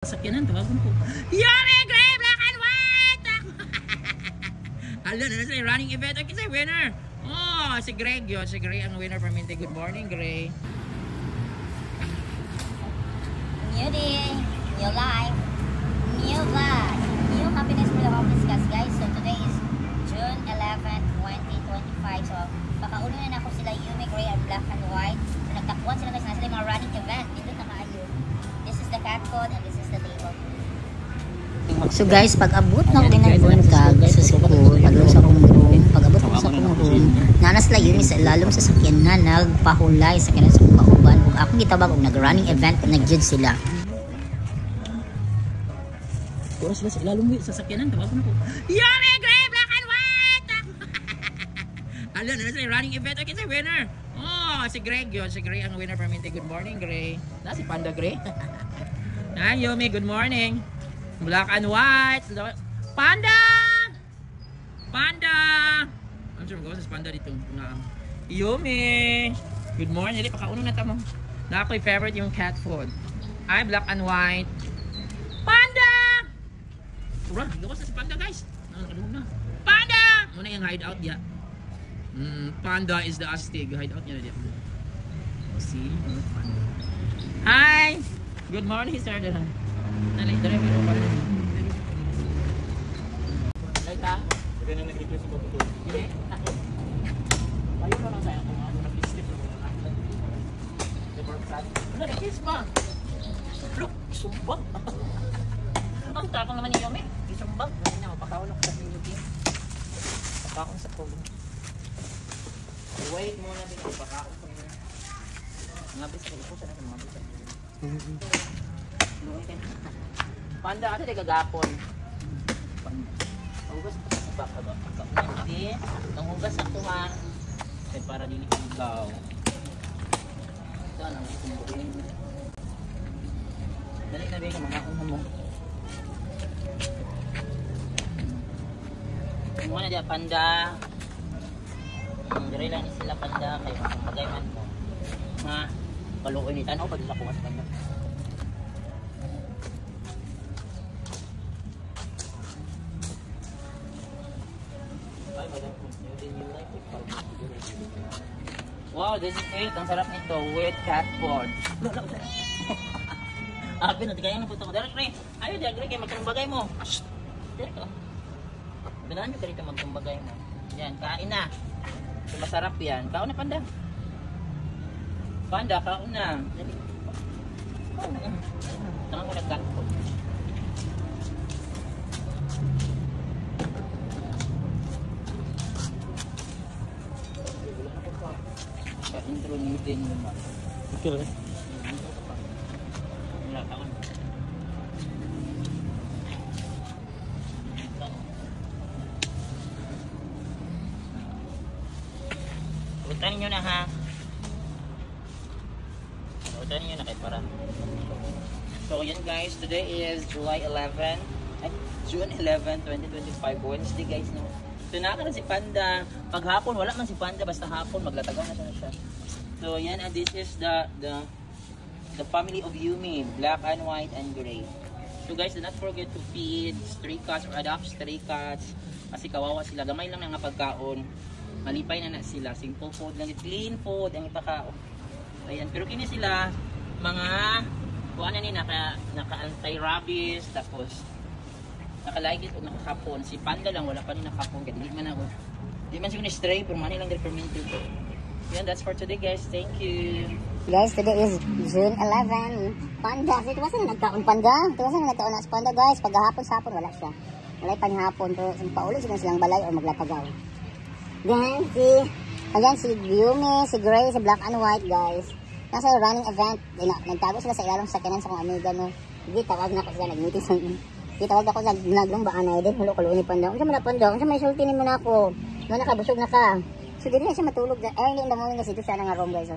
Sakyanan, tawagan ko. Yummy Gray Black and White! Alam na sila running event. Okay, sa winner. Oh, si Greg yun. Si Gray ang winner for Minte. Good morning, Gray. New day, new life, new vlog, new happiness for the homeless guys. So today is June 11, 2025. So pakaulo na ako sila Yumi Gray and Black and White. So nagtakuan sila guys na sila yung mga running event. Dito na kaayo. This is the cat code and this is the table. So guys, pag-abot na ko ginagbuntag sa school, pag-abot sa akong room, pag-abot ko sa akong room, nanas lang yun sa lalong sa sakyanan, nagpahulay sa sakyanan sa kauban. Kung akong gitabag og nag-running event, nag-judge sila. Puro sila sa ilalong sa sakyanan, tawagan ko. Yummy Gray Black and White! Alam na sila running event. Okay, sa winner. Oh, si Greg yun. Si Gray ang winner for Minte. Good morning, Gray. Na si Panda Gray. Hi, Yumi. Good morning. Black and White. Panda! Panda! I'm sure mag-awas sa Panda dito. Yumi! Good morning. Hindi, pakauno na tamo. Na ako'y favorite yung cat food. Hi, Black and White. Panda! Ura, gawas na si Panda, guys. Nakakadung na. Panda! Muna yung hideout niya. Panda is the astig. Hideout niya na diya. See? Panda. Hi! Good morning, sir. Nalay pero pa rin. Nalita? Hindi na nag-request ko po. Hindi? Ayaw na lang tayo kung ano nag-listip na mga natin. Ano, nag-kiss ba? Look, isumbang. Ang tapang naman ni Yumi. Isumbang. Hindi na, mapakawalok sa pilog yun. Papakong sa kulong. Wait muna dito. Papakong sa pilog. Ngabis ko. Ipo siya na ngabis sa pilog. Panda, ano di kagapon? Panghugas pa sa baka ba? Hindi. Panghugas sa tuha. Kaya para din ikaw. Ito, nang kumburin. Dali na rin ka mga una mo. Muna dia Panda. Dari lang ni sila Panda. Kaya magpagayman mo. Ma, palukoy ni Tanaw. Pag ko sa Panda. Wow, this is it. Ang sarap nito. With cat food. Abi, nanti kaya ng puto ko. Derek, ayaw, Derek, kaya magkambagay mo. Shhh! Derek, oh. Binahan nyo ka rito magkambagay mo. Yan, kain na. So, masarap yan. Kaon na, Panda. Panda, kaon na. Kaon na. Tangan ko na cat food. Intro new din naman. Okay lang. Wala taon. Utan nyo na ha. Utan nyo na kay para. So yan guys, today is July 11. June 11, 2025. Wednesday guys. No? So naka na si Panda. Paghapon wala man si Panda, basta hapon maglatagan na siya. So yan, and this is the family of Yumi, Black and White and Gray. So guys, do not forget to feed stray cats or adopt stray cats kasi kawawa sila. Gamay lang nga pagkaon. Malipay na sila. Simple food lang, clean food ang ipakaon. Ayan, pero kini sila mga kuha na ni naka anti-rabies tapos naka-ligit o nakakapon. Si Panda lang wala pa ni nakapon kaya hindi man ako. Hindi man siguro stray pero mani lang fermented. Yan, that's for today guys. Thank you. Guys, today is June 11. Panda. So, ito na nagkaon Panda. Ito na nagkaon na sa Panda guys. Paghapon sa hapon wala siya. Wala pa hapon. Pero paulit silang balay o maglapagaw. Then, ayan si Yumi, si Gray, si Black and White guys. Nasa running event. Nagtago sila sa ilalong sakyanan sa kong amiga no. Hindi, tawag na ako sila. Nag-meeting sa tawag ako sa ginaglang baan na. Then, hulo ko ni Panda. Kung siya muna Panda, kung siya may sultinin mo na ako. No, nakabusog na ka. So, dito na siya matulog. Early in the morning kasi ito siya nga room guys.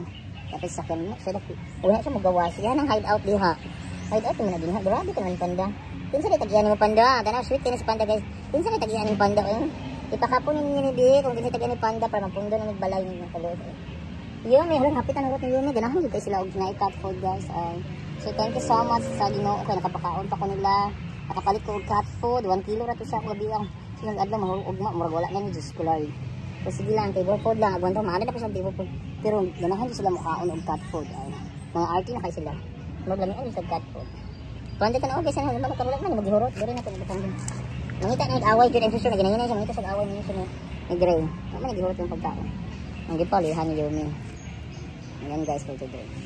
Tapos sa sakyan mo. So, wala siya magawas. Yan ang hideout diha. Hideout mo na din ha. Grabe ka naman Panda. Pinsan na tagihan mo Panda. Tanaw, sweet din si Panda guys. Pinsan na tagihan mo Panda. Ipakapon ninyo ni Di. Kung pinsan tagihan ni Panda para mapundo na nagbalay ninyo. Yun, may halang hapit ang ugot ni Yumi. Ganahan dito sila na i-cat food guys. So thank you so much sa Ginoo kay nakapakaon pa ko nila. Nakapalit ko og cat food, 1 kilo ra to sa gabi ang sinong adlaw mahurog ugma murag wala na ni Diyos ko Lord. So sige lang, table food lang agwan to maana na pa sa table food. Pero ganahan sila makaon og cat food. Ay, mga arty na kay sila. Maglami sa cat food. Pwede ka na guys, ano naman karulat man maghihurot, diri na to nagtambong. Nangita na away jud ang susunod ganahan siya nangita sa away niya sa ni Gray. Naman naghihurot yung pagkaon. Ang gipalihan ni Yomi. Ayan guys for today.